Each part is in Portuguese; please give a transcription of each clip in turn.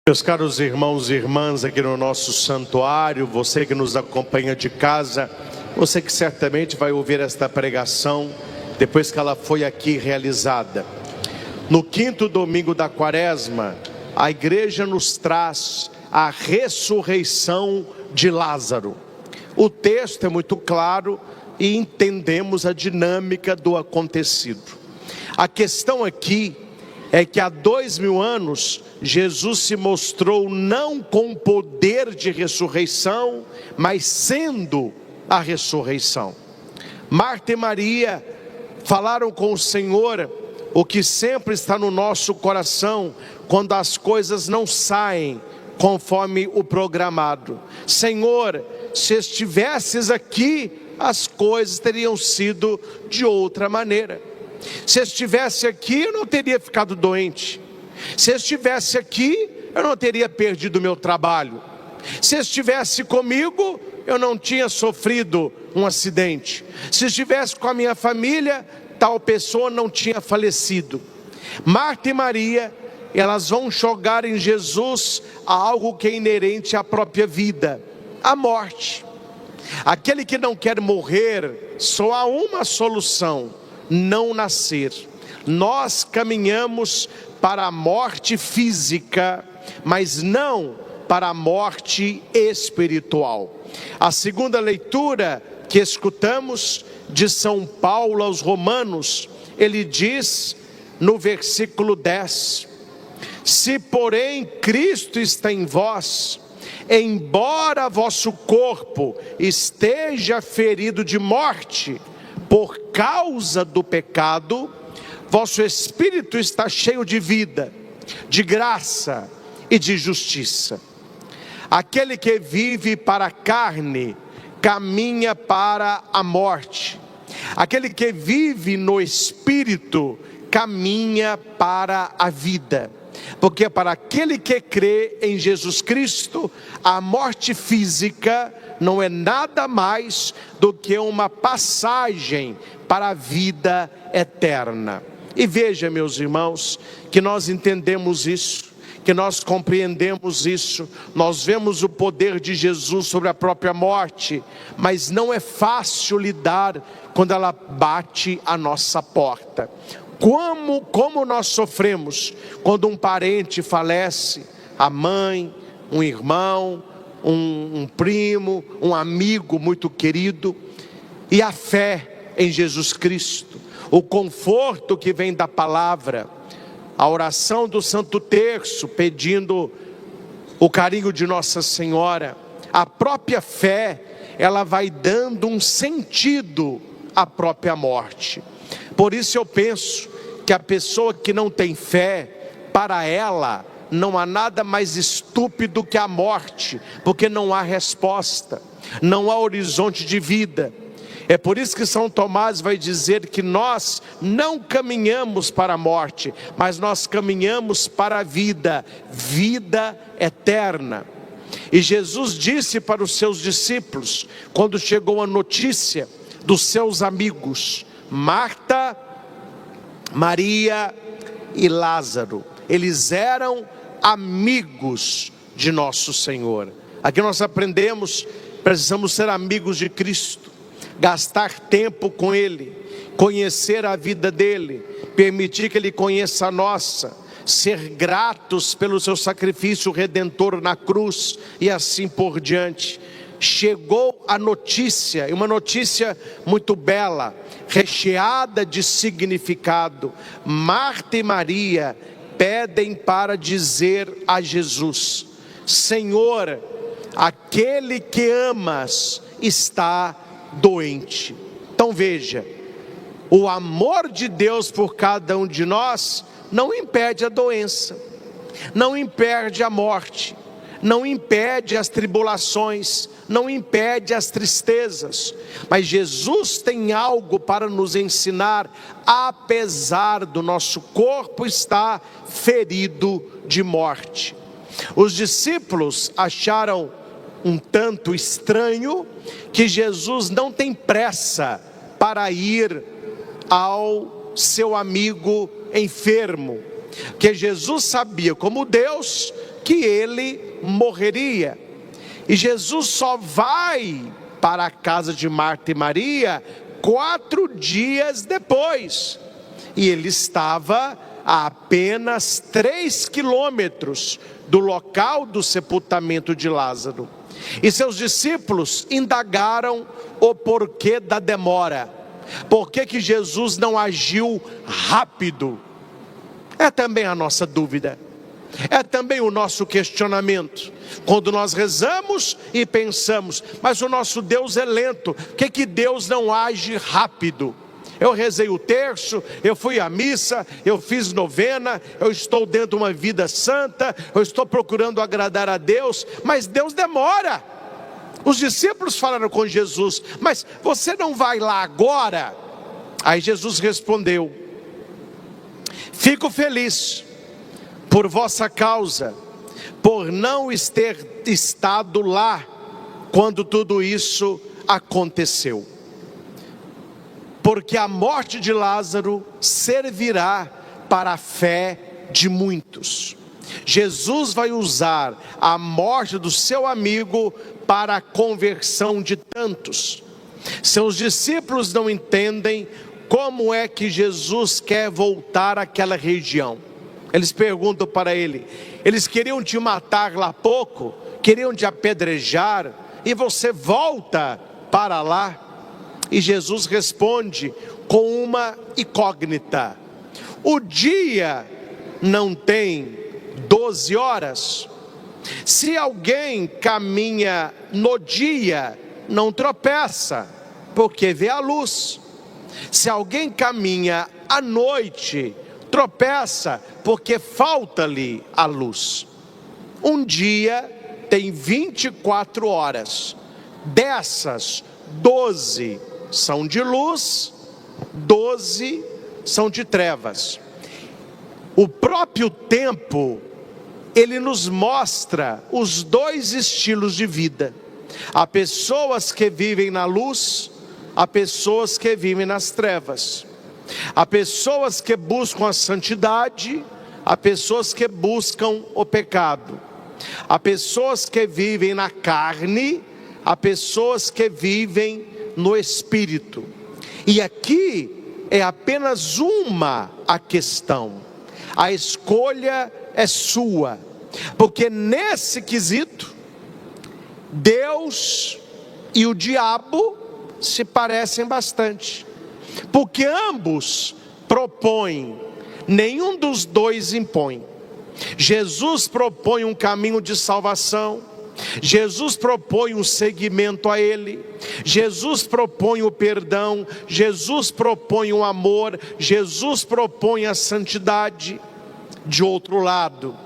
Meus caros irmãos e irmãs aqui no nosso santuário, você que nos acompanha de casa, você que certamente vai ouvir esta pregação depois que ela foi aqui realizada. No quinto domingo da quaresma, a igreja nos traz a ressurreição de Lázaro. O texto é muito claro e entendemos a dinâmica do acontecido. A questão aqui é que há 2000 anos, Jesus se mostrou não com poder de ressurreição, mas sendo a ressurreição. Marta e Maria falaram com o Senhor o que sempre está no nosso coração, quando as coisas não saem conforme o programado. Senhor, se estivesses aqui, as coisas teriam sido de outra maneira. Se estivesse aqui, eu não teria ficado doente. Se estivesse aqui, eu não teria perdido meu trabalho. Se estivesse comigo, eu não tinha sofrido um acidente. Se estivesse com a minha família, tal pessoa não tinha falecido. Marta e Maria, elas vão jogar em Jesus algo que é inerente à própria vida: a morte. Aquele que não quer morrer, só há uma solução: não nascer. Nós caminhamos para a morte física, mas não para a morte espiritual. A segunda leitura que escutamos de São Paulo aos Romanos, ele diz no versículo 10: se porém Cristo está em vós, embora vosso corpo esteja ferido de morte por causa do pecado, vosso espírito está cheio de vida, de graça e de justiça. Aquele que vive para a carne, caminha para a morte. Aquele que vive no espírito, caminha para a vida. Porque para aquele que crê em Jesus Cristo, a morte física não é nada mais do que uma passagem para a vida eterna. E veja, meus irmãos, que nós entendemos isso, que nós compreendemos isso, nós vemos o poder de Jesus sobre a própria morte, mas não é fácil lidar quando ela bate à nossa porta. Como nós sofremos quando um parente falece, a mãe, um irmão, um primo, um amigo muito querido. E a fé em Jesus Cristo, o conforto que vem da palavra, a oração do Santo Terço pedindo o carinho de Nossa Senhora, a própria fé, ela vai dando um sentido à própria morte. Por isso eu penso que a pessoa que não tem fé, para ela não há nada mais estúpido que a morte, porque não há resposta, não há horizonte de vida. É por isso que São Tomás vai dizer que nós não caminhamos para a morte, mas nós caminhamos para a vida, vida eterna. E Jesus disse para os seus discípulos, quando chegou a notícia dos seus amigos, Marta, Maria e Lázaro, eles eram amigos de nosso Senhor. Aqui nós aprendemos, precisamos ser amigos de Cristo, gastar tempo com Ele, conhecer a vida dEle, permitir que Ele conheça a nossa, ser gratos pelo seu sacrifício redentor na cruz e assim por diante. Chegou a notícia, e uma notícia muito bela, recheada de significado. Marta e Maria pedem para dizer a Jesus: Senhor, aquele que amas está doente. Então veja, o amor de Deus por cada um de nós não impede a doença, não impede a morte, não impede as tribulações, não impede as tristezas, mas Jesus tem algo para nos ensinar, apesar do nosso corpo estar ferido de morte. Os discípulos acharam um tanto estranho que Jesus não tem pressa para ir ao seu amigo enfermo, que Jesus sabia, como Deus, que ele morreria. E Jesus só vai para a casa de Marta e Maria 4 dias depois. E ele estava a apenas 3 quilômetros do local do sepultamento de Lázaro. E seus discípulos indagaram o porquê da demora. Por que Jesus não agiu rápido? É também a nossa dúvida. É também o nosso questionamento. Quando nós rezamos e pensamos, mas o nosso Deus é lento, por que Deus não age rápido? Eu rezei o terço, eu fui à missa, eu fiz novena, eu estou dentro de uma vida santa, eu estou procurando agradar a Deus, mas Deus demora. Os discípulos falaram com Jesus, mas você não vai lá agora? Aí Jesus respondeu: fico feliz por vossa causa, por não ter estado lá quando tudo isso aconteceu. Porque a morte de Lázaro servirá para a fé de muitos. Jesus vai usar a morte do seu amigo para a conversão de tantos. Seus discípulos não entendem como é que Jesus quer voltar àquela região. Eles perguntam para ele: eles queriam te matar lá há pouco, queriam te apedrejar, e você volta para lá? E Jesus responde com uma incógnita: o dia não tem 12 horas? Se alguém caminha no dia, não tropeça, porque vê a luz. Se alguém caminha à noite, tropeça, porque falta-lhe a luz. Um dia tem 24 horas, dessas 12 são de luz, 12 são de trevas. O próprio tempo, ele nos mostra os dois estilos de vida. Há pessoas que vivem na luz, há pessoas que vivem nas trevas. Há pessoas que buscam a santidade, há pessoas que buscam o pecado. Há pessoas que vivem na carne, há pessoas que vivem no espírito. E aqui é apenas uma a questão. A escolha é sua, porque nesse quesito, Deus e o diabo se parecem bastante, porque ambos propõem, nenhum dos dois impõe. Jesus propõe um caminho de salvação, Jesus propõe um seguimento a Ele, Jesus propõe o perdão, Jesus propõe o amor, Jesus propõe a santidade. De outro lado,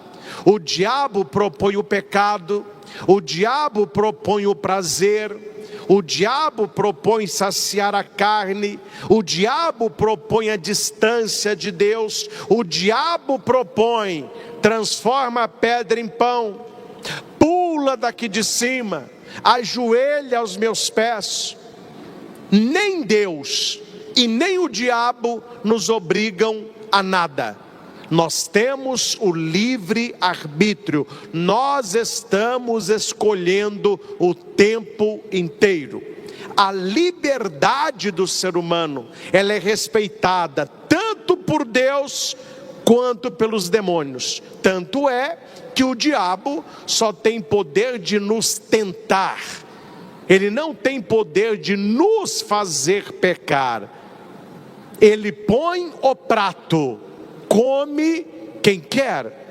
o diabo propõe o pecado, o diabo propõe o prazer, o diabo propõe saciar a carne, o diabo propõe a distância de Deus, o diabo propõe, transforma a pedra em pão, pula daqui de cima, ajoelha aos meus pés. Nem Deus e nem o diabo nos obrigam a nada. Nós temos o livre arbítrio, nós estamos escolhendo o tempo inteiro. A liberdade do ser humano, ela é respeitada tanto por Deus quanto pelos demônios. Tanto é que o diabo só tem poder de nos tentar, ele não tem poder de nos fazer pecar. Ele põe o prato, come quem quer.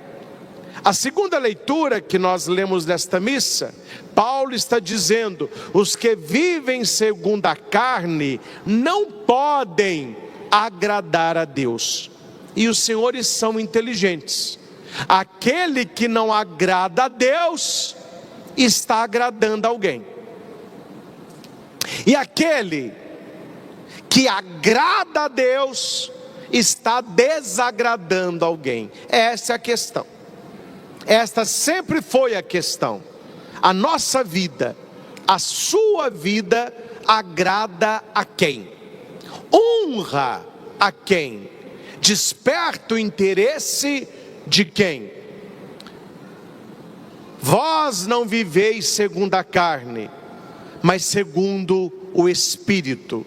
A segunda leitura que nós lemos nesta missa, Paulo está dizendo: os que vivem segundo a carne não podem agradar a Deus. E os senhores são inteligentes. Aquele que não agrada a Deus está agradando alguém, e aquele que agrada a Deus está desagradando alguém. Essa é a questão. Esta sempre foi a questão. A nossa vida, a sua vida, agrada a quem? Honra a quem? Desperta o interesse de quem? Vós não viveis segundo a carne, mas segundo o Espírito.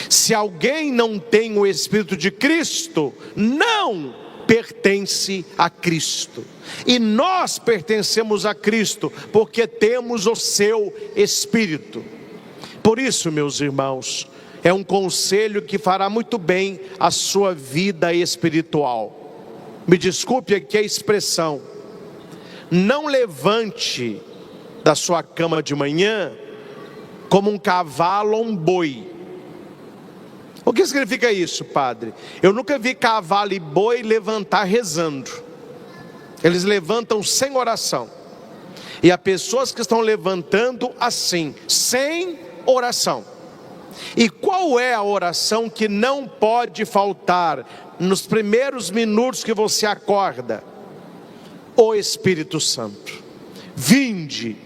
Se alguém não tem o Espírito de Cristo, não pertence a Cristo. E nós pertencemos a Cristo, porque temos o seu Espírito. Por isso, meus irmãos, é um conselho que fará muito bem a sua vida espiritual. Me desculpe aqui a expressão. Não levante da sua cama de manhã como um cavalo ou um boi. O que significa isso, padre? Eu nunca vi cavalo e boi levantar rezando. Eles levantam sem oração. E há pessoas que estão levantando assim, sem oração. E qual é a oração que não pode faltar nos primeiros minutos que você acorda? O Espírito Santo. Vinde,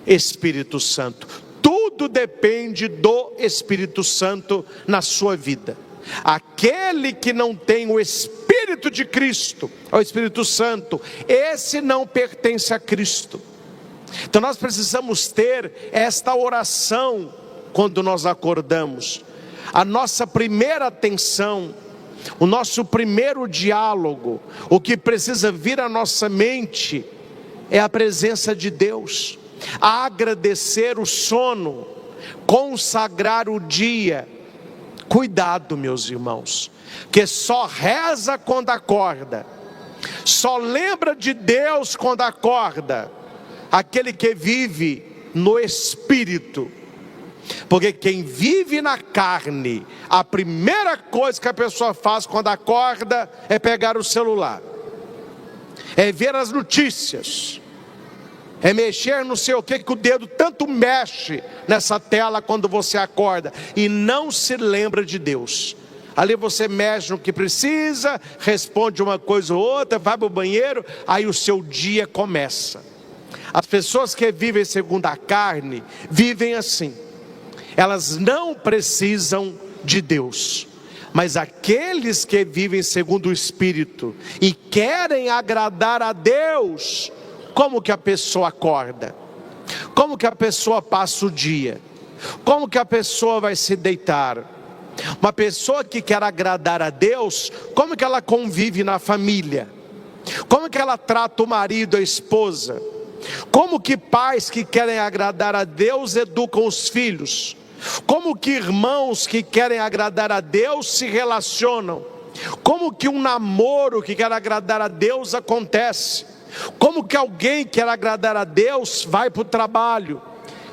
Espírito Santo. Tudo depende do Espírito Santo na sua vida. Aquele que não tem o Espírito de Cristo, o Espírito Santo, esse não pertence a Cristo. Então nós precisamos ter esta oração quando nós acordamos. A nossa primeira atenção, o nosso primeiro diálogo, o que precisa vir à nossa mente é a presença de Deus. Agradecer o sono, consagrar o dia. Cuidado, meus irmãos, que só reza quando acorda, só lembra de Deus quando acorda aquele que vive no Espírito. Porque quem vive na carne, a primeira coisa que a pessoa faz quando acorda é pegar o celular, é ver as notícias, é mexer não sei o que o dedo tanto mexe nessa tela quando você acorda e não se lembra de Deus. Ali você mexe no que precisa, responde uma coisa ou outra, vai para o banheiro, aí o seu dia começa. As pessoas que vivem segundo a carne, vivem assim. Elas não precisam de Deus. Mas aqueles que vivem segundo o Espírito e querem agradar a Deus, como que a pessoa acorda? Como que a pessoa passa o dia? Como que a pessoa vai se deitar? Uma pessoa que quer agradar a Deus, como que ela convive na família? Como que ela trata o marido, a esposa? Como que pais que querem agradar a Deus educam os filhos? Como que irmãos que querem agradar a Deus se relacionam? Como que um namoro que quer agradar a Deus acontece? Como que alguém que quer agradar a Deus vai para o trabalho,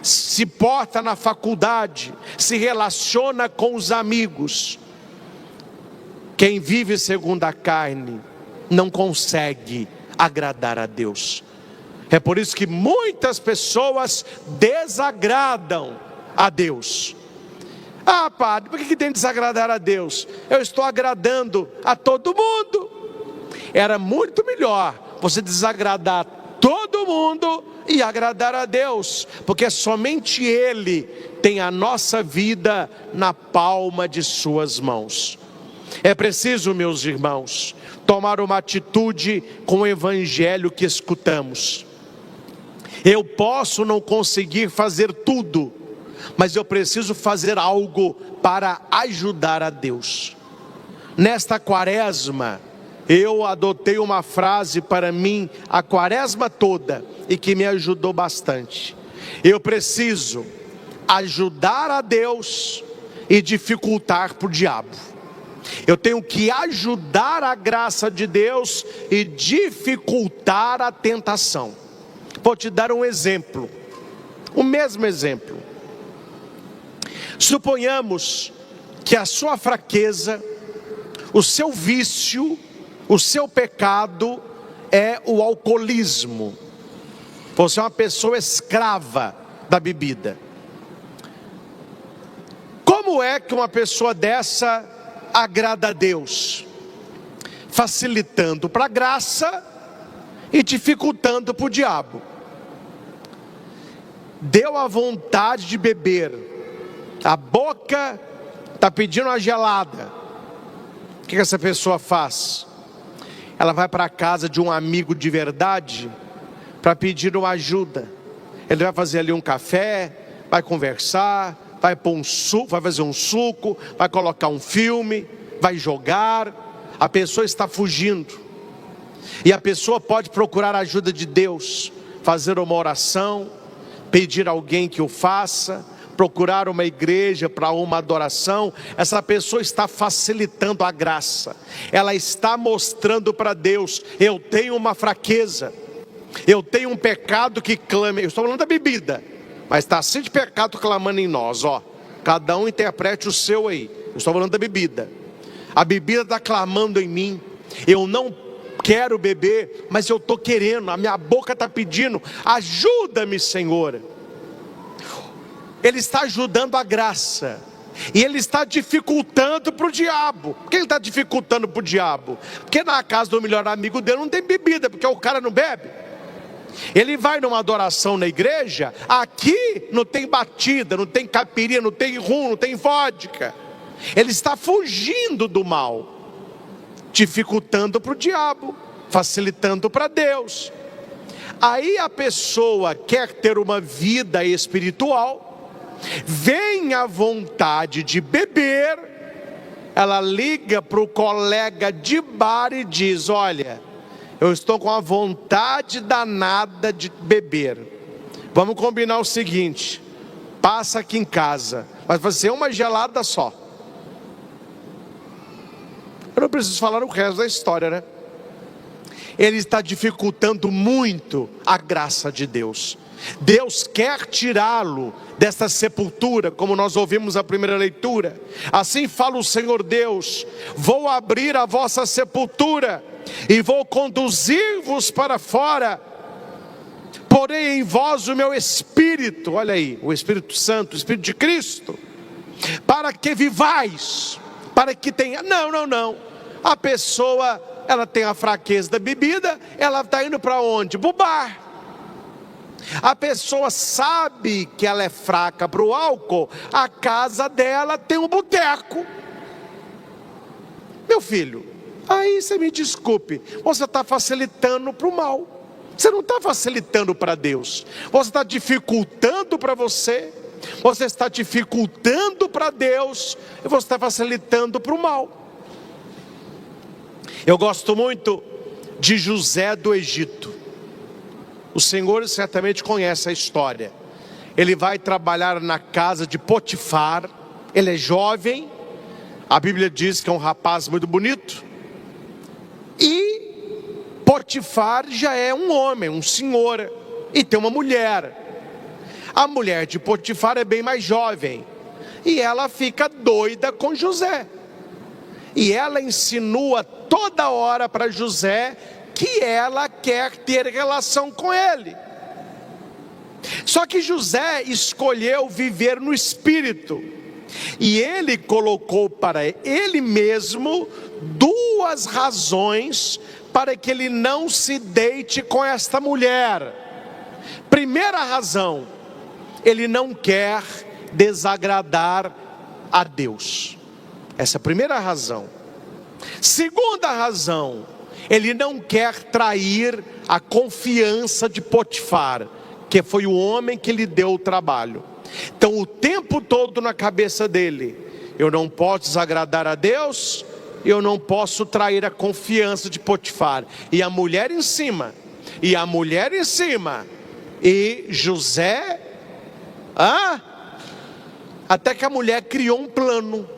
se porta na faculdade, se relaciona com os amigos? Quem vive segundo a carne não consegue agradar a Deus. É por isso que muitas pessoas desagradam a Deus. Ah, padre, por que tem que desagradar a Deus? Eu estou agradando a todo mundo. Era muito melhor você desagradar todo mundo e agradar a Deus, porque somente Ele tem a nossa vida na palma de suas mãos. É preciso, meus irmãos, tomar uma atitude com o evangelho que escutamos. Eu posso não conseguir fazer tudo, mas eu preciso fazer algo para ajudar a Deus. Nesta quaresma, eu adotei uma frase para mim a quaresma toda e que me ajudou bastante. Eu preciso ajudar a Deus e dificultar para o diabo. Eu tenho que ajudar a graça de Deus e dificultar a tentação. Vou te dar um exemplo, o mesmo exemplo. Suponhamos que a sua fraqueza, o seu vício, o seu pecado é o alcoolismo. Você é uma pessoa escrava da bebida. Como é que uma pessoa dessa agrada a Deus? Facilitando para a graça e dificultando para o diabo. Deu a vontade de beber, a boca está pedindo uma gelada. O que essa pessoa faz? Ela vai para a casa de um amigo de verdade, para pedir uma ajuda. Ele vai fazer ali um café, vai conversar, vai pôr um suco, vai fazer um suco, vai colocar um filme, vai jogar. A pessoa está fugindo. E a pessoa pode procurar a ajuda de Deus, fazer uma oração, pedir a alguém que o faça, procurar uma igreja para uma adoração. Essa pessoa está facilitando a graça. Ela está mostrando para Deus: eu tenho uma fraqueza, eu tenho um pecado que clama. Eu estou falando da bebida, mas está assim de pecado clamando em nós, ó. Cada um interprete o seu aí. Eu estou falando da bebida. A bebida está clamando em mim. Eu não quero beber, mas eu estou querendo. A minha boca está pedindo: ajuda-me, Senhor. Ele está ajudando a graça, e ele está dificultando para o diabo. Por que ele está dificultando para o diabo? Porque na casa do melhor amigo dele não tem bebida, porque o cara não bebe. Ele vai numa adoração na igreja, aqui não tem batida, não tem caipirinha, não tem rum, não tem vodka. Ele está fugindo do mal, dificultando para o diabo, facilitando para Deus. Aí a pessoa quer ter uma vida espiritual, vem a vontade de beber, ela liga para o colega de bar e diz: olha, eu estou com a vontade danada de beber, vamos combinar o seguinte, passa aqui em casa, mas vai ser uma gelada só. Eu não preciso falar o resto da história, né? Ele está dificultando muito a graça de Deus. Deus quer tirá-lo desta sepultura, como nós ouvimos a primeira leitura. Assim fala o Senhor Deus: vou abrir a vossa sepultura e vou conduzir-vos para fora, porém em vós o meu Espírito, olha aí, o Espírito Santo, o Espírito de Cristo, para que vivais, para que tenha. Não, a pessoa, ela tem a fraqueza da bebida, ela está indo para onde? Para o bar. A pessoa sabe que ela é fraca para o álcool, a casa dela tem um boteco. Meu filho, aí você me desculpe, você está facilitando para o mal, você não está facilitando para Deus, você está dificultando para você, você está dificultando para Deus, e você está facilitando para o mal. Eu gosto muito de José do Egito. O Senhor certamente conhece a história. Ele vai trabalhar na casa de Potifar. Ele é jovem, a Bíblia diz que é um rapaz muito bonito. E Potifar já é um homem, um senhor, e tem uma mulher. A mulher de Potifar é bem mais jovem, e ela fica doida com José. E ela insinua toda hora para José que ela quer ter relação com ele. Só que José escolheu viver no espírito, e ele colocou para ele mesmo duas razões para que ele não se deite com esta mulher. Primeira razão, ele não quer desagradar a Deus. Essa é a primeira razão. Segunda razão, ele não quer trair a confiança de Potifar, que foi o homem que lhe deu o trabalho. Então o tempo todo na cabeça dele: eu não posso desagradar a Deus, eu não posso trair a confiança de Potifar. E a mulher em cima, e a mulher em cima, e José, até que a mulher criou um plano.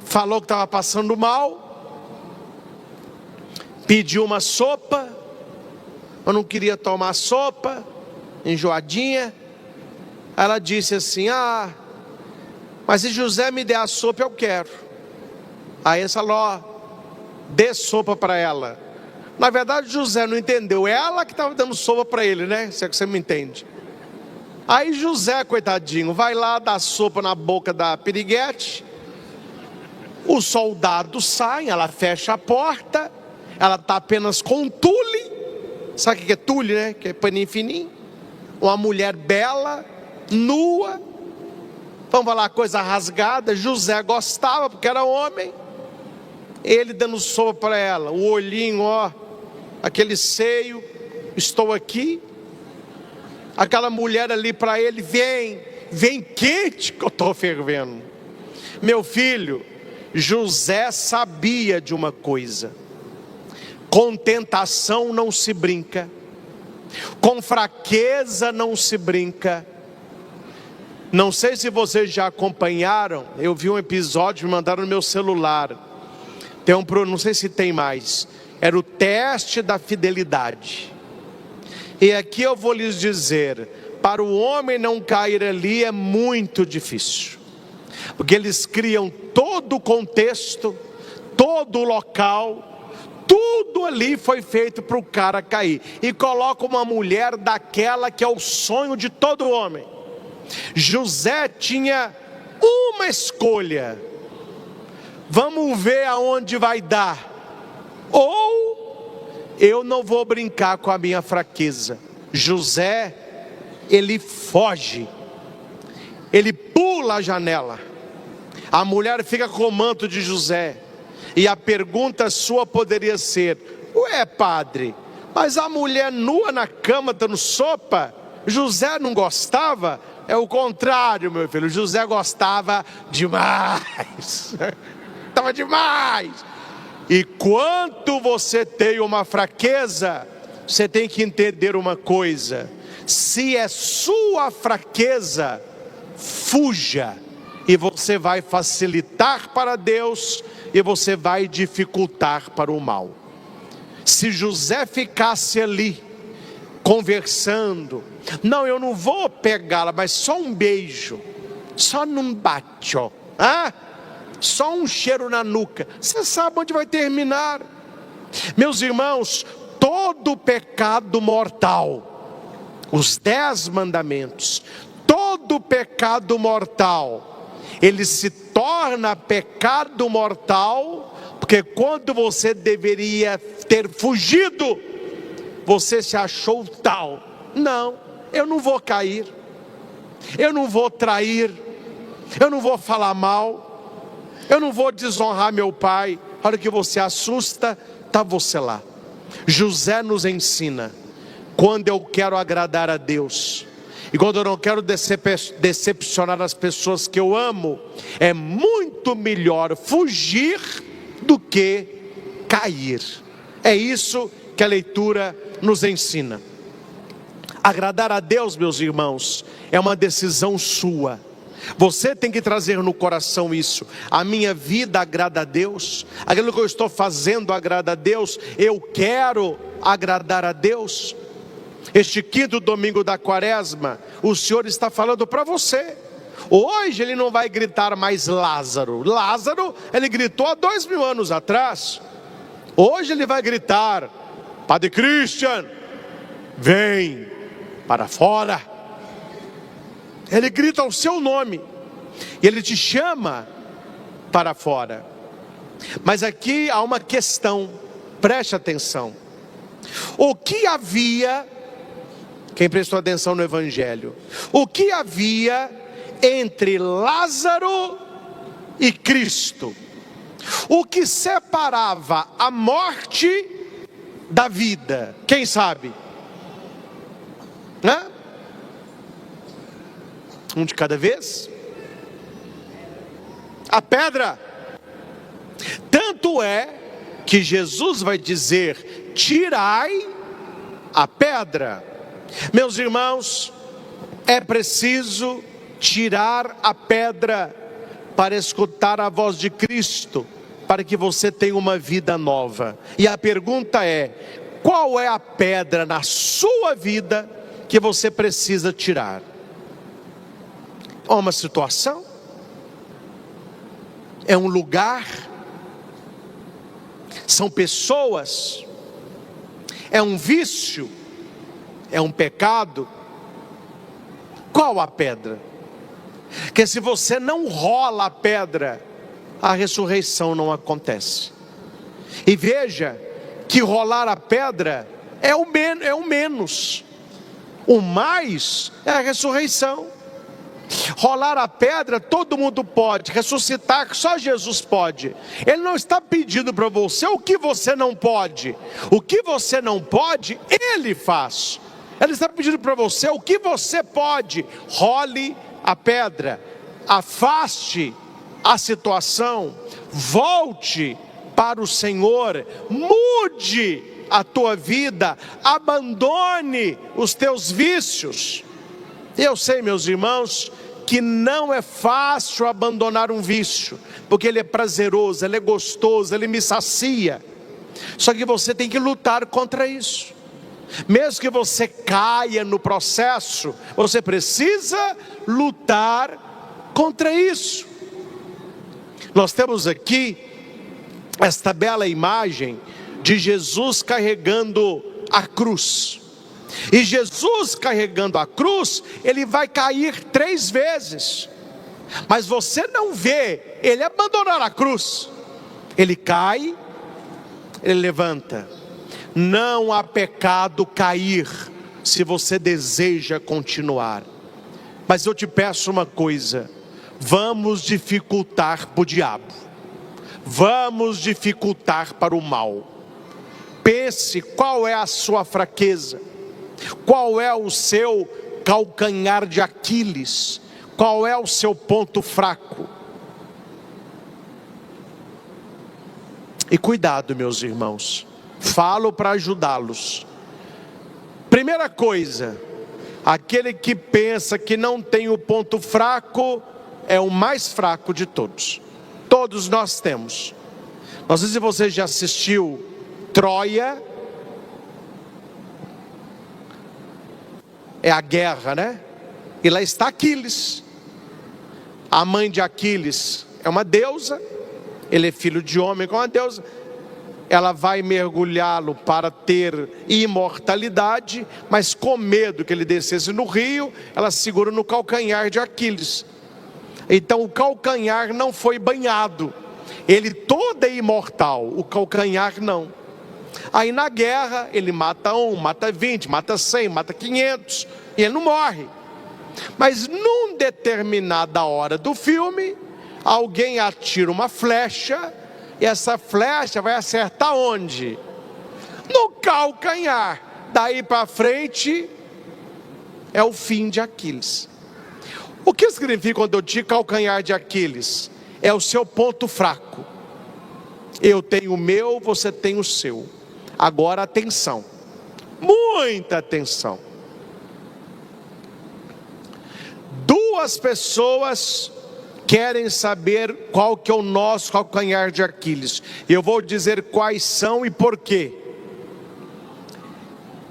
Falou que estava passando mal, pediu uma sopa, eu não queria tomar sopa, enjoadinha. Ela disse assim: mas se José me der a sopa, eu quero. Aí ele falou: dê sopa para ela. Na verdade José não entendeu, ela que estava dando sopa para ele, né? Se é que você me entende. Aí José, coitadinho, vai lá dar sopa na boca da piriguete. Os soldados saem, ela fecha a porta, ela está apenas com um tule. Sabe o que é tule, né? Que é paninho fininho. Uma mulher bela, nua, vamos falar coisa rasgada. José gostava porque era homem. Ele dando sopa para ela, o olhinho, aquele seio. estou aqui. Aquela mulher ali para ele, vem quente que eu estou fervendo. Meu filho, José sabia de uma coisa: com tentação não se brinca, com fraqueza não se brinca. Não sei se vocês já acompanharam, eu vi um episódio, me mandaram no meu celular. Não sei se tem mais, era o teste da fidelidade. E aqui eu vou lhes dizer, para o homem não cair ali é muito difícil, porque eles criam todo o contexto, todo o local, tudo ali foi feito para o cara cair, e coloca uma mulher daquela que é o sonho de todo homem. José tinha uma escolha: vamos ver aonde vai dar, ou eu não vou brincar com a minha fraqueza. José, ele foge, ele pula a janela, a mulher fica com o manto de José, e a pergunta sua poderia ser: ué padre, mas a mulher nua na cama dando sopa, José não gostava? É o contrário, meu filho, José gostava demais, estava demais. E quando você tem uma fraqueza, você tem que entender uma coisa: se é sua fraqueza, fuja, e você vai facilitar para Deus, e você vai dificultar para o mal. Se José ficasse ali, conversando, não, eu não vou pegá-la, mas só um beijo, só num bate, ó, só um cheiro na nuca, você sabe onde vai terminar. Meus irmãos, todo pecado mortal, os 10 mandamentos, todo pecado mortal, ele se torna pecado mortal, porque quando você deveria ter fugido, você se achou tal: não, eu não vou cair, eu não vou trair, eu não vou falar mal, eu não vou desonrar meu pai. A hora que você assusta, está você lá. José nos ensina: quando eu quero agradar a Deus, e quando eu não quero decepcionar as pessoas que eu amo, é muito melhor fugir do que cair. É isso que a leitura nos ensina. Agradar a Deus, meus irmãos, é uma decisão sua. Você tem que trazer no coração isso: a minha vida agrada a Deus, aquilo que eu estou fazendo agrada a Deus, eu quero agradar a Deus. Este 5º domingo da quaresma, o Senhor está falando para você. Hoje ele não vai gritar mais Lázaro, ele gritou há 2000 anos atrás. Hoje ele vai gritar: Padre Christian, vem para fora. Ele grita o seu nome, e ele te chama para fora. Mas aqui há uma questão, preste atenção. O que havia, quem prestou atenção no Evangelho, o que havia entre Lázaro e Cristo? O que separava a morte da vida? Quem sabe? Um de cada vez? A pedra. Tanto é que Jesus vai dizer: tirai a pedra. Meus irmãos, é preciso tirar a pedra para escutar a voz de Cristo, para que você tenha uma vida nova. E a pergunta é: qual é a pedra na sua vida que você precisa tirar? É uma situação? É um lugar? São pessoas? É um vício? É um pecado? Qual a pedra? Que se você não rola a pedra, a ressurreição não acontece. E veja que rolar a pedra é o menos. O mais é a ressurreição. Rolar a pedra todo mundo pode, ressuscitar só Jesus pode. Ele não está pedindo para você o que você não pode. O que você não pode, Ele faz. Ele está pedindo para você o que você pode. Role a pedra, afaste a situação, volte para o Senhor, mude a tua vida, abandone os teus vícios. Eu sei, meus irmãos, que não é fácil abandonar um vício, porque ele é prazeroso, ele é gostoso, ele me sacia. Só que você tem que lutar contra isso. Mesmo que você caia no processo, você precisa lutar contra isso. Nós temos aqui esta bela imagem de Jesus carregando a cruz. E Jesus carregando a cruz, ele vai cair 3 vezes. Mas você não vê ele abandonar a cruz. Ele cai, ele levanta. Não há pecado cair, se você deseja continuar. Mas eu te peço uma coisa: vamos dificultar para o diabo, vamos dificultar para o mal. Pense qual é a sua fraqueza, qual é o seu calcanhar de Aquiles, qual é o seu ponto fraco. E cuidado, meus irmãos, falo para ajudá-los. Primeira coisa, aquele que pensa que não tem o ponto fraco é o mais fraco de todos. Todos nós temos. Não sei se você já assistiu Troia. É a guerra, né? E lá está Aquiles. A mãe de Aquiles é uma deusa. Ele é filho de homem com uma deusa. Ela vai mergulhá-lo para ter imortalidade, mas com medo que ele descesse no rio, ela segura no calcanhar de Aquiles. Então o calcanhar não foi banhado. Ele todo é imortal, o calcanhar não. Aí na guerra ele mata 1, mata 20, mata 100, mata 500, e ele não morre. Mas num determinada hora do filme, alguém atira uma flecha, e essa flecha vai acertar onde? No calcanhar. Daí para frente é o fim de Aquiles. O que significa quando eu digo calcanhar de Aquiles? É o seu ponto fraco. Eu tenho o meu, você tem o seu. Agora atenção, muita atenção. 2 pessoas querem saber qual que é o nosso calcanhar de Aquiles. Eu vou dizer quais são e por quê.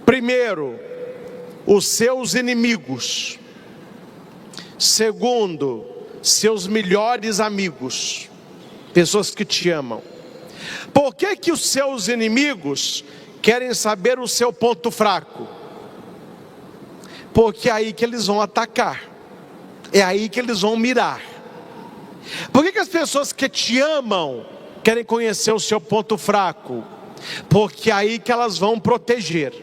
Primeiro, os seus inimigos. Segundo, seus melhores amigos, pessoas que te amam. Por que que os seus inimigos querem saber o seu ponto fraco? Porque é aí que eles vão atacar, é aí que eles vão mirar. Por que que as pessoas que te amam querem conhecer o seu ponto fraco? Porque é aí que elas vão proteger.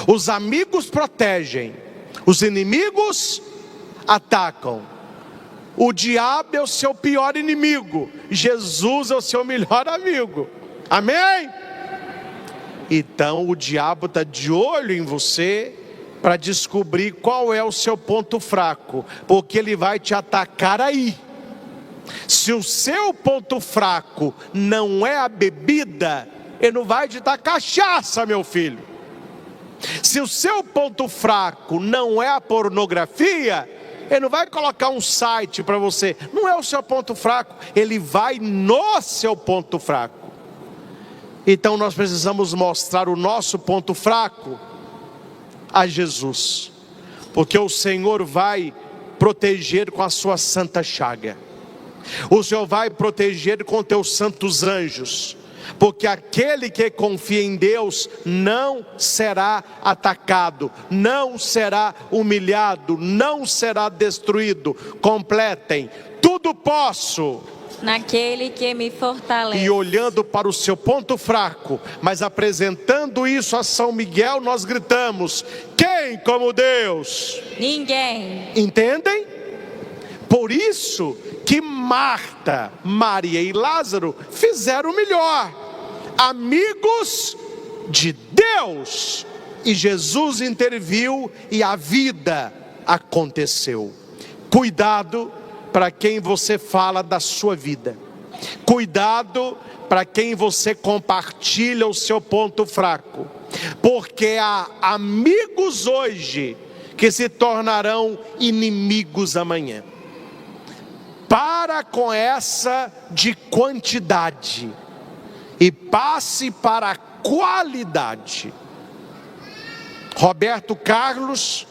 Os amigos protegem, os inimigos atacam. O diabo é o seu pior inimigo, Jesus é o seu melhor amigo. Amém? Então o diabo está de olho em você para descobrir qual é o seu ponto fraco, porque ele vai te atacar aí. Se o seu ponto fraco não é a bebida, ele não vai te dar cachaça, meu filho. Se o seu ponto fraco não é a pornografia, ele não vai colocar um site para você. Não é o seu ponto fraco, ele vai no seu ponto fraco. Então nós precisamos mostrar o nosso ponto fraco a Jesus, porque o Senhor vai proteger com a sua santa chaga. O Senhor vai proteger com teus santos anjos, porque aquele que confia em Deus não será atacado, não será humilhado, não será destruído. Completem: tudo posso naquele que me fortalece. E olhando para o seu ponto fraco, mas apresentando isso a São Miguel, nós gritamos: quem ninguém como Deus. Ninguém. Entendem? Por isso que Marta, Maria e Lázaro fizeram o melhor, amigos de Deus, e Jesus interviu e a vida aconteceu. Cuidado para quem você fala da sua vida, cuidado para quem você compartilha o seu ponto fraco, porque há amigos hoje que se tornarão inimigos amanhã. Para com essa de quantidade e passe para a qualidade. Roberto Carlos,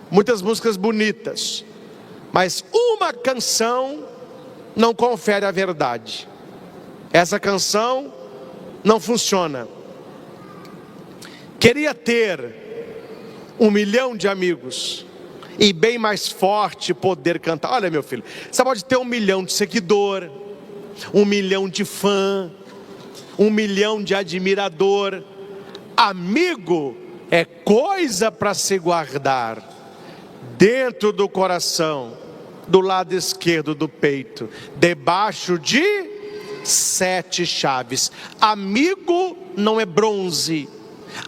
muitas músicas bonitas, mas uma canção não confere a verdade. Essa canção não funciona. Queria ter 1 milhão de amigos e bem mais forte poder cantar. Olha, meu filho, você pode ter 1 milhão de seguidor, 1 milhão de fã, 1 milhão de admirador. Amigo é coisa para se guardar dentro do coração, do lado esquerdo do peito, debaixo de 7 chaves. Amigo não é bronze,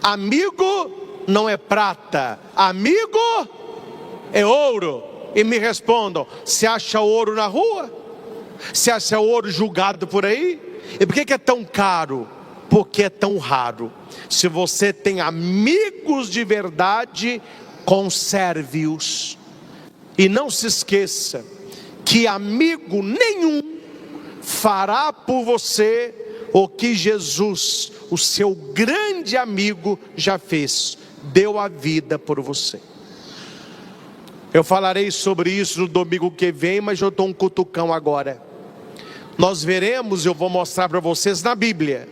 amigo não é prata, amigo é ouro. E me respondam, você acha ouro na rua? Você acha ouro julgado por aí? E por que é tão caro? Porque é tão raro. Se você tem amigos de verdade, conserve-os. E não se esqueça que amigo nenhum fará por você o que Jesus, o seu grande amigo, já fez. Deu a vida por você. Eu falarei sobre isso no domingo que vem, mas eu dou um cutucão agora. Nós veremos, eu vou mostrar para vocês na Bíblia,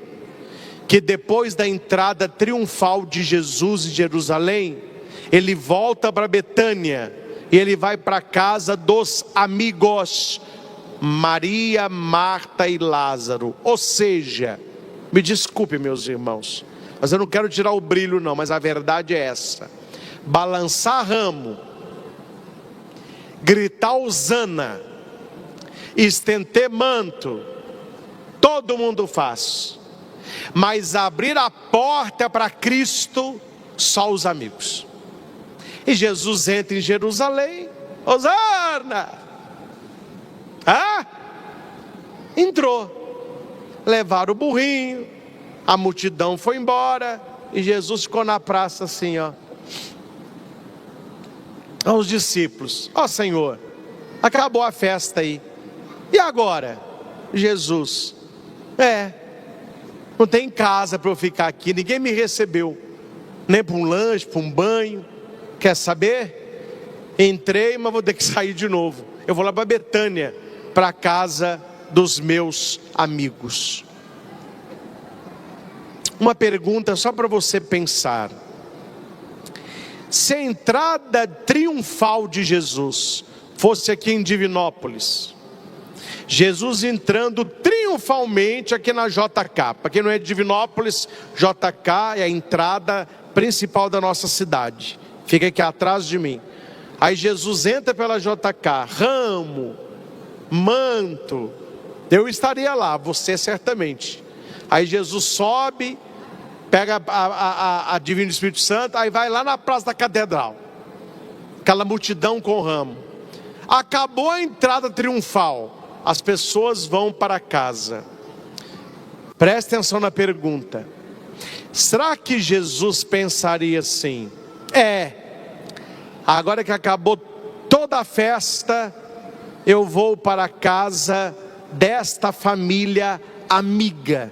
que depois da entrada triunfal de Jesus em Jerusalém, ele volta para Betânia, e ele vai para a casa dos amigos, Maria, Marta e Lázaro. Ou seja, me desculpe meus irmãos, mas eu não quero tirar o brilho não, mas a verdade é essa: balançar ramo, gritar hosana, estender manto, todo mundo faz, mas abrir a porta para Cristo, só os amigos. E Jesus entra em Jerusalém, hosana, entrou, levaram o burrinho, a multidão foi embora, e Jesus ficou na praça assim, aos discípulos: ó Senhor, acabou a festa aí, e agora? Jesus: não tem casa para eu ficar aqui, ninguém me recebeu, nem para um lanche, para um banho. Quer saber? Entrei, mas vou ter que sair de novo. Eu vou lá para Betânia, para a casa dos meus amigos. Uma pergunta só para você pensar: se a entrada triunfal de Jesus fosse aqui em Divinópolis, Jesus entrando triunfalmente aqui na JK. Para quem não é de Divinópolis, JK é a entrada principal da nossa cidade, fica aqui atrás de mim. Aí Jesus entra pela JK, ramo, manto, eu estaria lá, você certamente. Aí Jesus sobe, pega a Divino Espírito Santo, aí vai lá na Praça da Catedral, aquela multidão com ramo. Acabou a entrada triunfal, as pessoas vão para casa. Preste atenção na pergunta: será que Jesus pensaria assim: agora que acabou toda a festa, eu vou para a casa desta família amiga,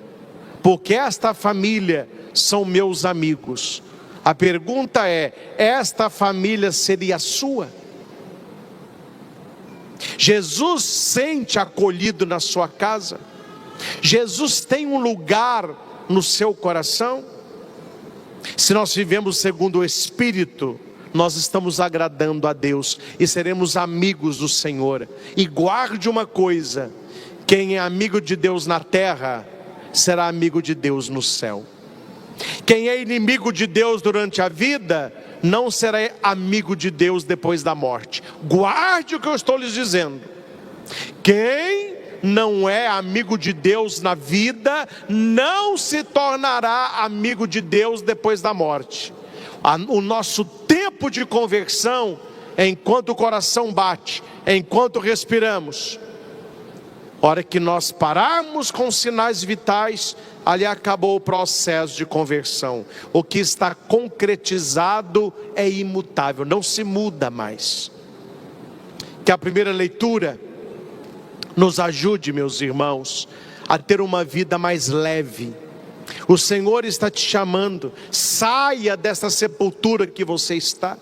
porque esta família são meus amigos? A pergunta é: esta família seria sua? Jesus sente acolhido na sua casa? Jesus tem um lugar no seu coração? Se nós vivemos segundo o Espírito, nós estamos agradando a Deus e seremos amigos do Senhor. E guarde uma coisa: quem é amigo de Deus na terra, será amigo de Deus no céu. Quem é inimigo de Deus durante a vida, não será amigo de Deus depois da morte. Guarde o que eu estou lhes dizendo. Quem não é amigo de Deus na vida, não se tornará amigo de Deus depois da morte. O nosso tempo de conversão é enquanto o coração bate, é enquanto respiramos. Hora que nós pararmos com os sinais vitais, ali acabou o processo de conversão. O que está concretizado é imutável, não se muda mais. Que a primeira leitura nos ajude, meus irmãos, a ter uma vida mais leve. O Senhor está te chamando, saia dessa sepultura que você está.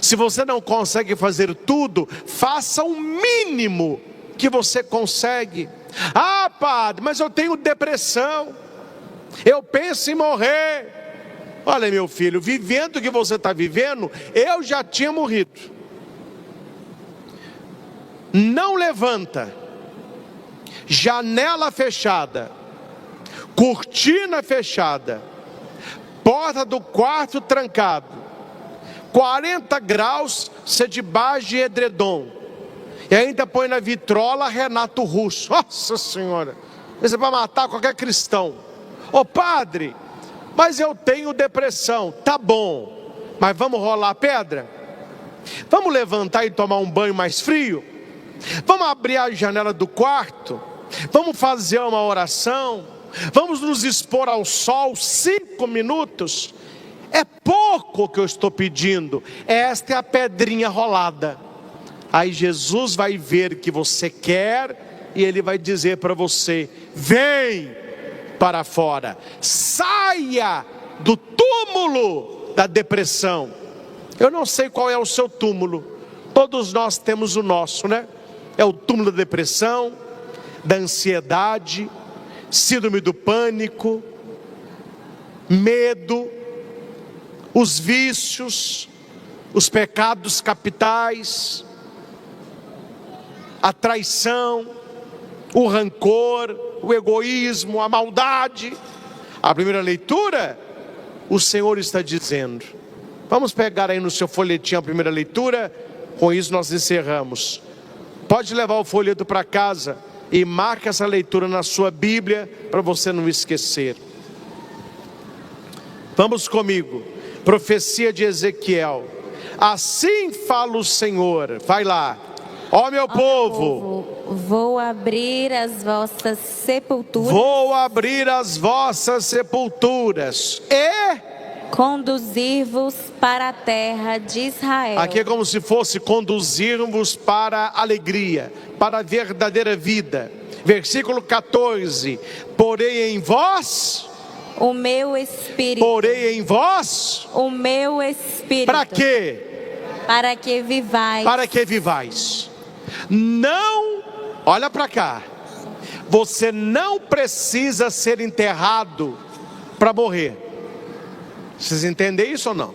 Se você não consegue fazer tudo, faça o mínimo que você consegue. Ah, padre, mas eu tenho depressão, eu penso em morrer. Olha, meu filho, vivendo o que você está vivendo, eu já tinha morrido. Não levanta, janela fechada, cortina fechada, porta do quarto trancado, 40 graus, você debaixo de edredom, e ainda põe na vitrola Renato Russo. Nossa Senhora, isso é para matar qualquer cristão. Ô padre, mas eu tenho depressão. Tá bom, mas vamos rolar a pedra? Vamos levantar e tomar um banho mais frio? Vamos abrir a janela do quarto? Vamos fazer uma oração? Vamos nos expor ao sol 5 minutos? É pouco que eu estou pedindo. Esta é a pedrinha rolada. Aí Jesus vai ver que você quer, e Ele vai dizer para você: vem para fora, saia do túmulo da depressão. Eu não sei qual é o seu túmulo, todos nós temos o nosso, né? É o túmulo da depressão, da ansiedade, síndrome do pânico, medo, os vícios, os pecados capitais, a traição, o rancor, o egoísmo, a maldade. A primeira leitura, o Senhor está dizendo. Vamos pegar aí no seu folhetinho a primeira leitura. Com isso nós encerramos. Pode levar o folheto para casa e marca essa leitura na sua Bíblia, para você não esquecer. Vamos comigo. Profecia de Ezequiel. Assim fala o Senhor. Vai lá. Ó meu povo, vou abrir as vossas sepulturas. Vou abrir as vossas sepulturas e conduzir-vos para a terra de Israel. Aqui é como se fosse conduzir-vos para a alegria, para a verdadeira vida. Versículo 14. Porém em vós o meu espírito. Porém em vós o meu espírito. Para quê? Para que vivais. Para que vivais. Não, olha para cá. Você não precisa ser enterrado para morrer. Vocês entendem isso ou não?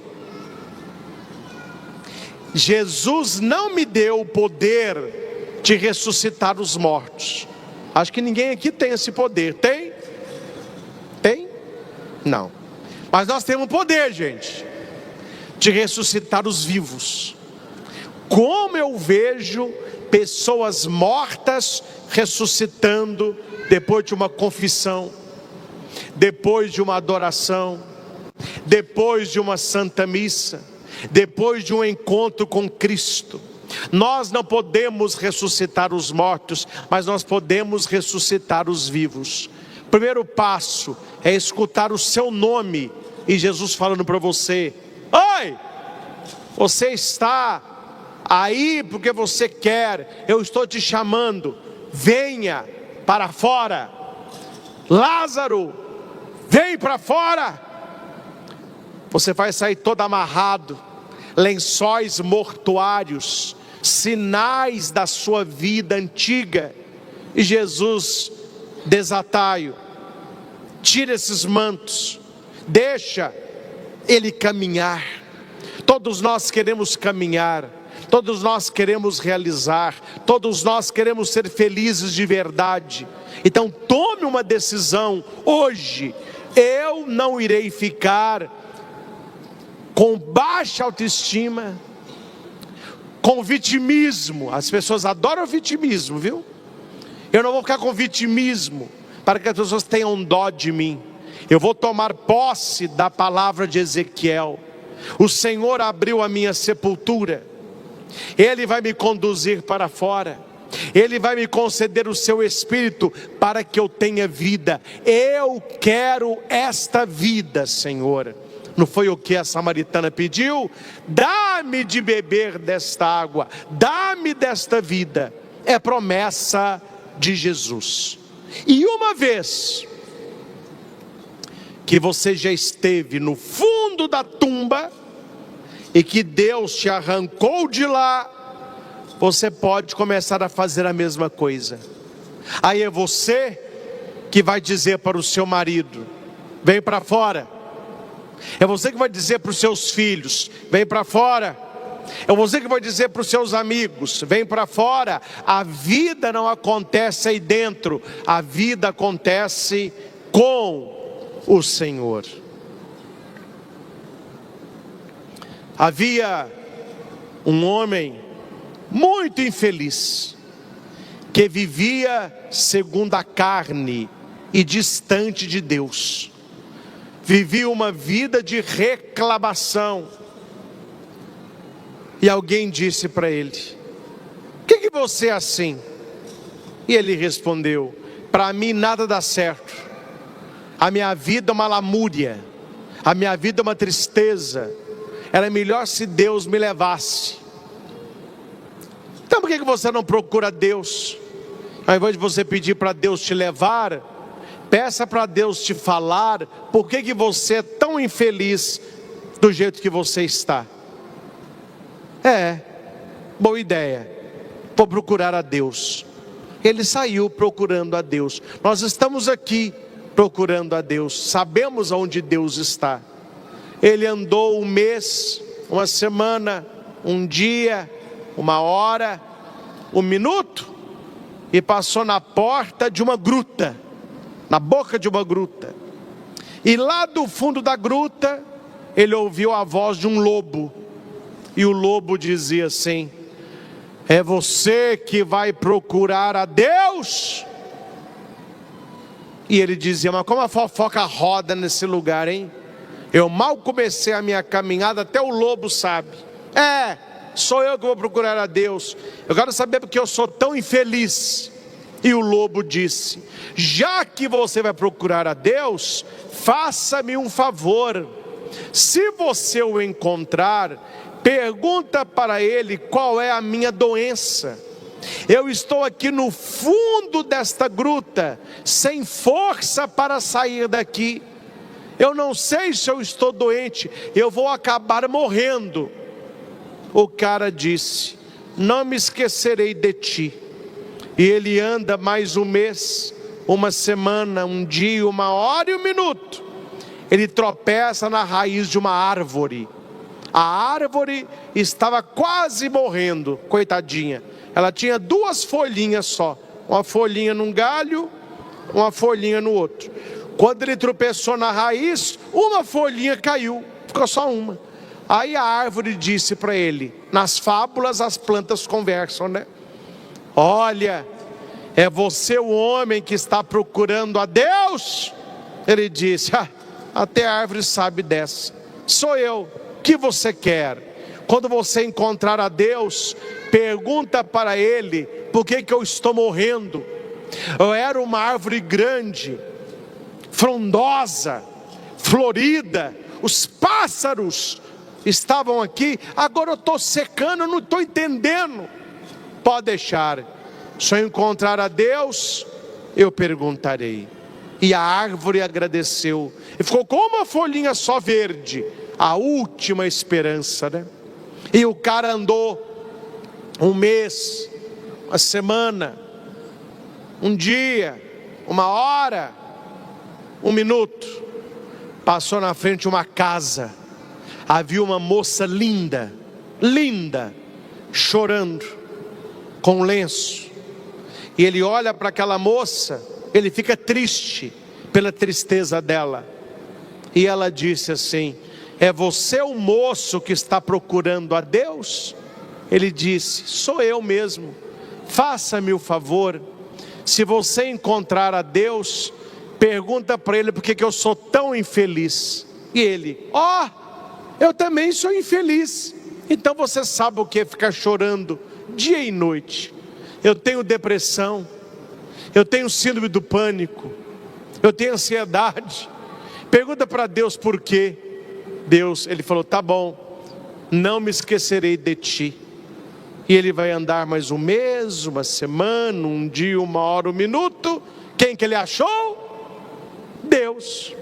Jesus não me deu o poder de ressuscitar os mortos. Acho que ninguém aqui tem esse poder. Tem? Tem? Não. Mas nós temos o poder, gente, de ressuscitar os vivos. Como eu vejo pessoas mortas ressuscitando depois de uma confissão, depois de uma adoração, depois de uma santa missa, depois de um encontro com Cristo. Nós não podemos ressuscitar os mortos, mas nós podemos ressuscitar os vivos. O primeiro passo é escutar o seu nome e Jesus falando para você: oi, você está aí porque você quer, eu estou te chamando, venha para fora. Lázaro, vem para fora. Você vai sair todo amarrado, lençóis mortuários, sinais da sua vida antiga. E Jesus, desataio, tira esses mantos, deixa ele caminhar. Todos nós queremos caminhar, todos nós queremos realizar, todos nós queremos ser felizes de verdade. Então tome uma decisão hoje: eu não irei ficar com baixa autoestima, com vitimismo. As pessoas adoram vitimismo, viu? Eu não vou ficar com vitimismo para que as pessoas tenham dó de mim. Eu vou tomar posse da palavra de Ezequiel. O Senhor abriu a minha sepultura, Ele vai me conduzir para fora, Ele vai me conceder o seu Espírito para que eu tenha vida. Eu quero esta vida, Senhor. Não foi o que a samaritana pediu? Dá-me de beber desta água, dá-me desta vida. É promessa de Jesus. E uma vez que você já esteve no fundo da tumba e que Deus te arrancou de lá, você pode começar a fazer a mesma coisa. Aí é você que vai dizer para o seu marido: vem para fora. É você que vai dizer para os seus filhos: vem para fora. É você que vai dizer para os seus amigos: vem para fora. A vida não acontece aí dentro, a vida acontece com o Senhor. Havia um homem muito infeliz, que vivia segundo a carne e distante de Deus. Vivia uma vida de reclamação. E alguém disse para ele: por que você é assim? E ele respondeu: para mim nada dá certo. A minha vida é uma lamúria, a minha vida é uma tristeza. Era melhor se Deus me levasse. Então por que você não procura Deus? Ao invés de você pedir para Deus te levar, peça para Deus te falar por que você é tão infeliz do jeito que você está. Boa ideia. Vou procurar a Deus. Ele saiu procurando a Deus. Nós estamos aqui procurando a Deus. Sabemos onde Deus está. Ele andou um mês, uma semana, um dia, uma hora, um minuto, e passou na porta de uma gruta, na boca de uma gruta. E lá do fundo da gruta, ele ouviu a voz de um lobo. E o lobo dizia assim: é você que vai procurar a Deus? E ele dizia: mas como a fofoca roda nesse lugar, hein? Eu mal comecei a minha caminhada, até o lobo sabe. Sou eu que vou procurar a Deus. Eu quero saber porque eu sou tão infeliz. E o lobo disse: já que você vai procurar a Deus, faça-me um favor. Se você o encontrar, pergunta para ele qual é a minha doença. Eu estou aqui no fundo desta gruta, sem força para sair daqui. Eu não sei se eu estou doente, eu vou acabar morrendo. O cara disse: não me esquecerei de ti. E ele anda mais um mês, uma semana, um dia, uma hora e um minuto. Ele tropeça na raiz de uma árvore. A árvore estava quase morrendo, coitadinha. Ela tinha 2 folhinhas só, uma folhinha num galho, uma folhinha no outro. Quando ele tropeçou na raiz, uma folhinha caiu, ficou só uma. Aí a árvore disse para ele: nas fábulas as plantas conversam, né? Olha, é você o homem que está procurando a Deus? Ele disse: até a árvore sabe dessa. Sou eu. O que você quer? Quando você encontrar a Deus, pergunta para Ele: por que eu estou morrendo? Eu era uma árvore grande, frondosa, florida, os pássaros estavam aqui, agora eu estou secando, eu não estou entendendo. Pode deixar, se eu encontrar a Deus, eu perguntarei. E a árvore agradeceu, e ficou com uma folhinha só verde, a última esperança, né? E o cara andou um mês, uma semana, um dia, uma hora, um minuto. Passou na frente de uma casa. Havia uma moça linda, linda, chorando, com um lenço. E ele olha para aquela moça, ele fica triste pela tristeza dela. E ela disse assim: é você o moço que está procurando a Deus? Ele disse: sou eu mesmo. Faça-me o favor, se você encontrar a Deus, pergunta para Ele por que eu sou tão infeliz. E ele: eu também sou infeliz. Então você sabe o que é ficar chorando dia e noite. Eu tenho depressão, eu tenho síndrome do pânico, eu tenho ansiedade. Pergunta para Deus por quê. Deus, ele falou: tá bom, não me esquecerei de ti. E ele vai andar mais um mês, uma semana, um dia, uma hora, um minuto. Quem que ele achou? Deus.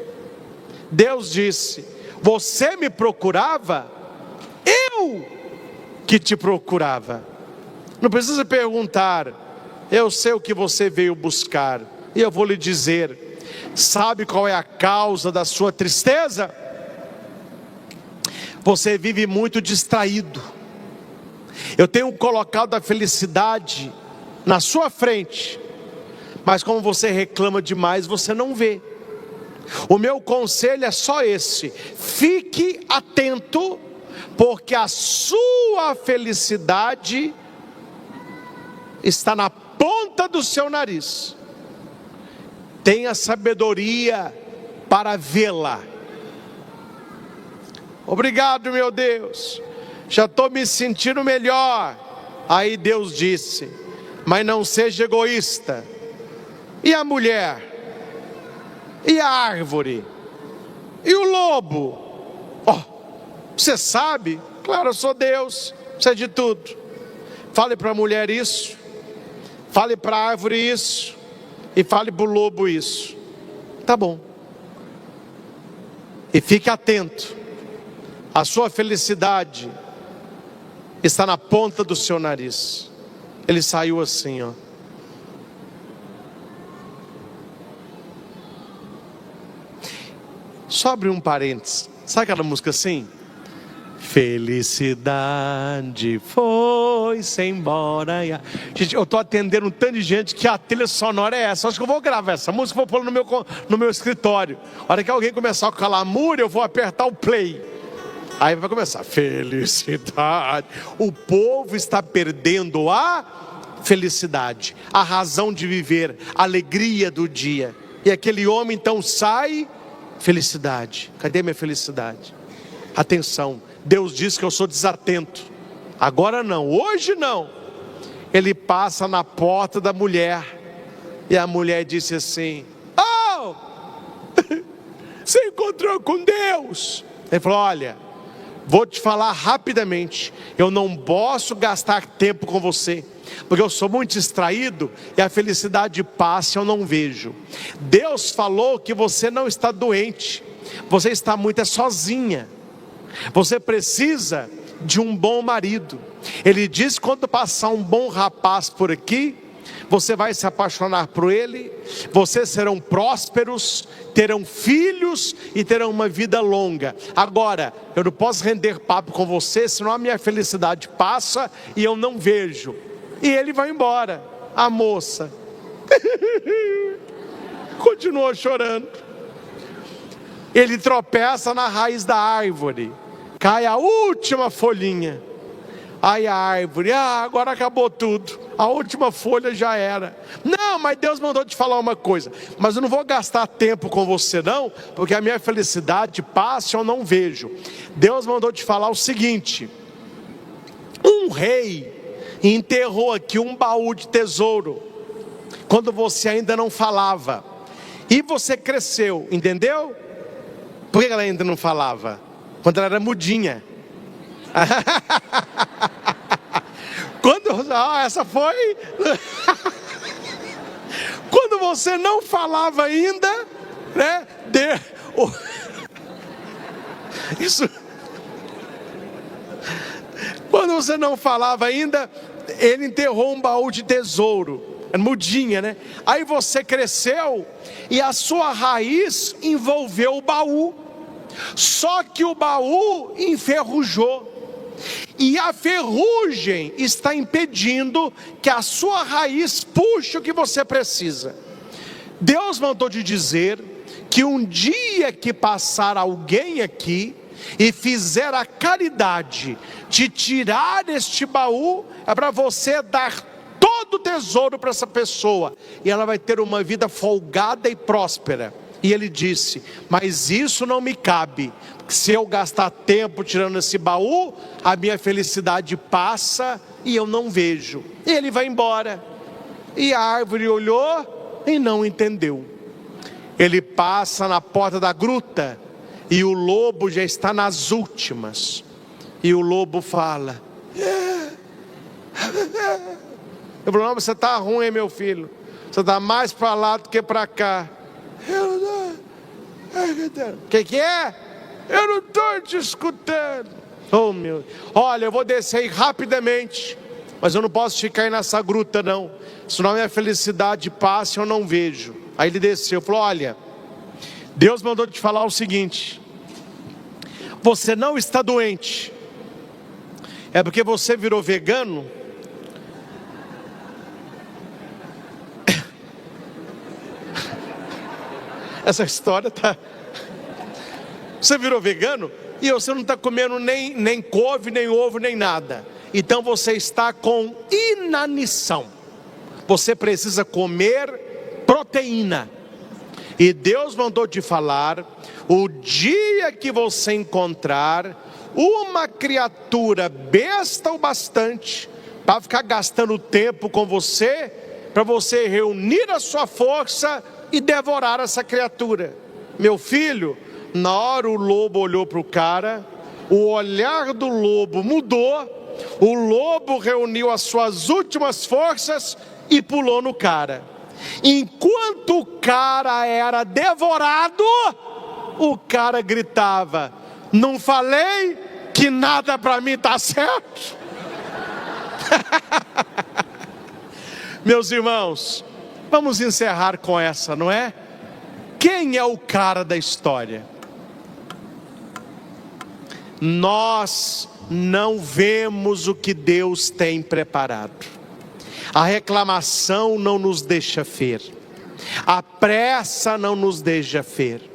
Deus disse: você me procurava, eu que te procurava. Não precisa perguntar, eu sei o que você veio buscar. E eu vou lhe dizer: sabe qual é a causa da sua tristeza? Você vive muito distraído. Eu tenho colocado a felicidade na sua frente, mas como você reclama demais, você não vê. O meu conselho é só esse: fique atento, porque a sua felicidade está na ponta do seu nariz. Tenha sabedoria para vê-la. Obrigado, meu Deus, já estou me sentindo melhor. Aí Deus disse: mas não seja egoísta. E a mulher? E a árvore? E o lobo? Você sabe? Claro, eu sou Deus, sei de tudo. Fale para a mulher isso, fale para a árvore isso, e fale para o lobo isso. Tá bom. E fique atento, a sua felicidade está na ponta do seu nariz. Ele saiu assim, Só abrir um parênteses. Sabe aquela música assim? Felicidade foi-se embora. Gente, eu estou atendendo um tanto de gente que a trilha sonora é essa. Acho que eu vou gravar essa música, vou pôr no meu escritório. A hora que alguém começar com a lamúria, eu vou apertar o play. Aí vai começar: felicidade. O povo está perdendo a felicidade, a razão de viver, a alegria do dia. E aquele homem então sai: felicidade, cadê minha felicidade? Atenção, Deus diz que eu sou desatento. Agora não, hoje não. Ele passa na porta da mulher, e a mulher disse assim: você encontrou com Deus? Ele falou: olha, vou te falar rapidamente, eu não posso gastar tempo com você, porque eu sou muito distraído, e a felicidade passa e eu não vejo. Deus falou que você não está doente, você está muito sozinha. Você precisa de um bom marido. Ele diz que quando passar um bom rapaz por aqui, você vai se apaixonar por ele, vocês serão prósperos, terão filhos e terão uma vida longa. Agora, eu não posso render papo com você, senão a minha felicidade passa e eu não vejo. E ele vai embora. A moça continuou chorando. Ele tropeça na raiz da árvore, cai a última folhinha. Aí a árvore: agora acabou tudo, a última folha já era. Não, mas Deus mandou te falar uma coisa, mas eu não vou gastar tempo com você não, porque a minha felicidade passa e eu não vejo. Deus mandou te falar o seguinte: um rei enterrou aqui um baú de tesouro, quando você ainda não falava, e você cresceu, entendeu? Por que ela ainda não falava? Quando ela era mudinha. Essa foi. Quando você não falava ainda, né? Isso. Quando você não falava ainda, ele enterrou um baú de tesouro. Mudinha, né? Aí você cresceu e a sua raiz envolveu o baú. Só que o baú enferrujou. E a ferrugem está impedindo que a sua raiz puxe o que você precisa. Deus mandou te dizer que um dia que passar alguém aqui, e fizer a caridade de tirar este baú, é para você dar todo o tesouro para essa pessoa, e ela vai ter uma vida folgada e próspera. E ele disse: mas isso não me cabe, porque se eu gastar tempo tirando esse baú, a minha felicidade passa e eu não vejo. E ele vai embora. E a árvore olhou e não entendeu. Ele passa na porta da gruta e o lobo já está nas últimas. E o lobo fala: eu falo: não, você está ruim, meu filho, você está mais para lá do que para cá. O que é? Eu não estou te escutando. Oh, meu, olha, eu vou descer aí rapidamente, mas eu não posso ficar aí nessa gruta não, senão a minha felicidade passa e eu não vejo. Aí ele desceu, falou: olha, Deus mandou te falar o seguinte: você não está doente, é porque você virou vegano. Essa história tá... Você virou vegano e você não está comendo nem couve, nem ovo, nem nada. Então você está com inanição. Você precisa comer proteína. E Deus mandou te falar: o dia que você encontrar uma criatura besta o bastante para ficar gastando tempo com você, para você reunir a sua força e devorar essa criatura. Meu filho, na hora o lobo olhou para o cara, o olhar do lobo mudou, o lobo reuniu as suas últimas forças e pulou no cara. Enquanto o cara era devorado, o cara gritava: não falei que nada para mim está certo? Meus irmãos, vamos encerrar com essa, não é? Quem é o cara da história? Nós não vemos o que Deus tem preparado. A reclamação não nos deixa ver, a pressa não nos deixa ver,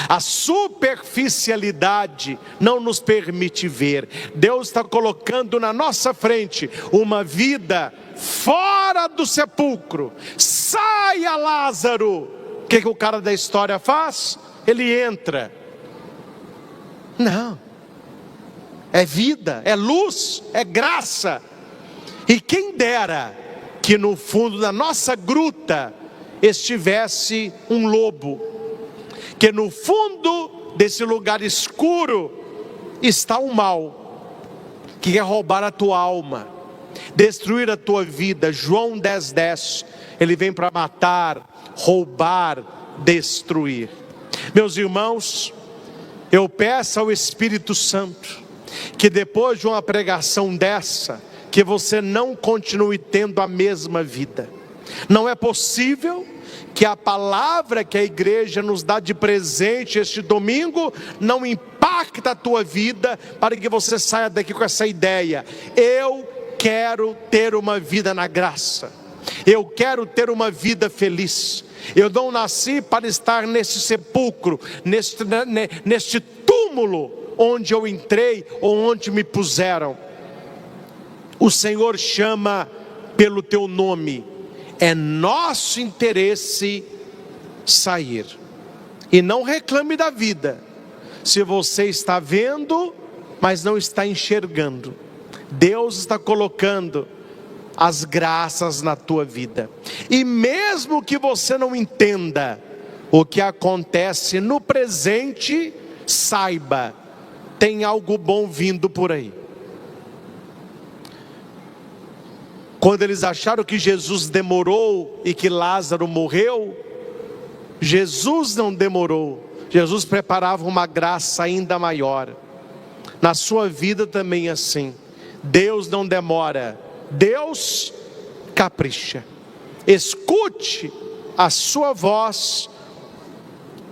a superficialidade não nos permite ver. Deus está colocando na nossa frente uma vida fora do sepulcro. Saia, Lázaro! O que o cara da história faz? Ele entra. Não, é vida, é luz, é graça. E quem dera que no fundo da nossa gruta estivesse um lobo, que no fundo desse lugar escuro está o mal, que quer roubar a tua alma, destruir a tua vida. João 10:10, ele vem para matar, roubar, destruir. Meus irmãos, eu peço ao Espírito Santo que depois de uma pregação dessa, que você não continue tendo a mesma vida. Não é possível que a palavra que a igreja nos dá de presente este domingo não impacta a tua vida, para que você saia daqui com essa ideia: eu quero ter uma vida na graça, eu quero ter uma vida feliz. Eu não nasci para estar nesse sepulcro, neste túmulo onde eu entrei ou onde me puseram. O Senhor chama pelo teu nome. É nosso interesse sair. E não reclame da vida, se você está vendo, mas não está enxergando. Deus está colocando as graças na tua vida. E mesmo que você não entenda o que acontece no presente, saiba, tem algo bom vindo por aí. Quando eles acharam que Jesus demorou e que Lázaro morreu, Jesus não demorou. Jesus preparava uma graça ainda maior. Na sua vida também é assim. Deus não demora, Deus capricha. Escute a sua voz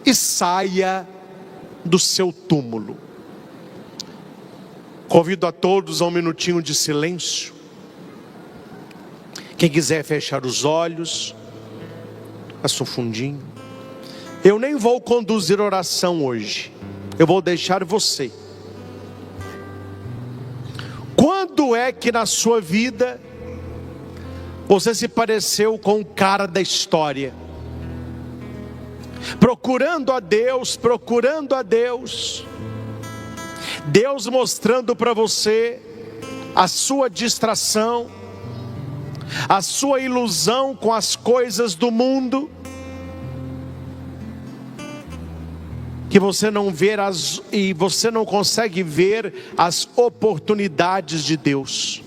e saia do seu túmulo. Convido a todos a um minutinho de silêncio. Quem quiser fechar os olhos, faça um fundinho. Eu nem vou conduzir oração hoje, eu vou deixar você. Quando é que na sua vida você se pareceu com o cara da história? Procurando a Deus, Deus mostrando para você a sua distração, a sua ilusão com as coisas do mundo, que você não vê e você não consegue ver as oportunidades de Deus.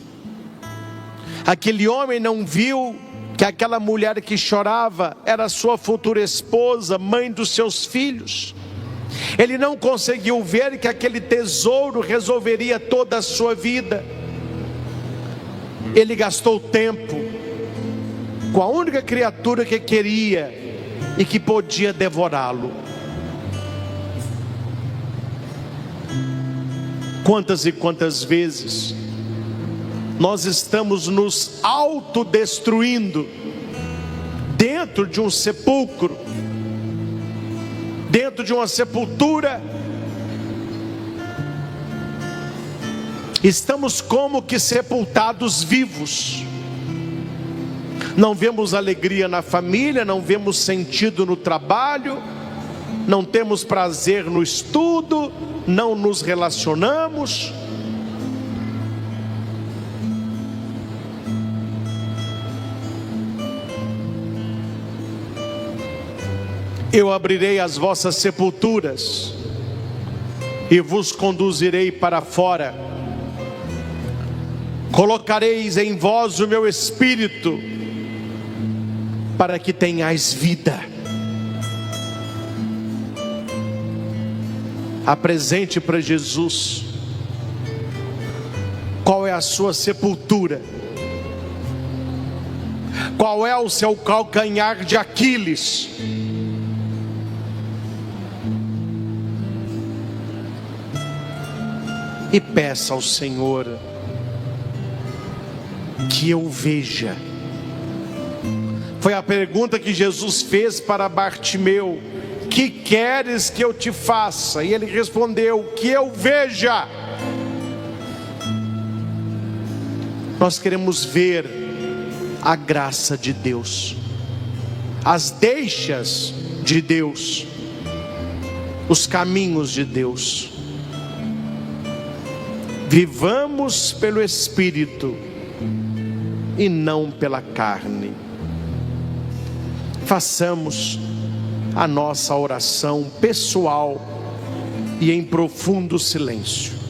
Aquele homem não viu que aquela mulher que chorava era sua futura esposa, mãe dos seus filhos. Ele não conseguiu ver que aquele tesouro resolveria toda a sua vida. Ele gastou tempo com a única criatura que queria e que podia devorá-lo. Quantas e quantas vezes nós estamos nos autodestruindo dentro de um sepulcro, dentro de uma sepultura. Estamos como que sepultados vivos. Não vemos alegria na família, não vemos sentido no trabalho, não temos prazer no estudo, não nos relacionamos. Eu abrirei as vossas sepulturas e vos conduzirei para fora. Colocareis em vós o meu espírito, para que tenhais vida. Apresente para Jesus qual é a sua sepultura, qual é o seu calcanhar de Aquiles. E peça ao Senhor que eu veja. Foi a pergunta que Jesus fez para Bartimeu: que queres que eu te faça? E ele respondeu: que eu veja. Nós queremos ver a graça de Deus, as deixas de Deus, os caminhos de Deus. Vivamos pelo Espírito e não pela carne. Façamos a nossa oração pessoal e em profundo silêncio.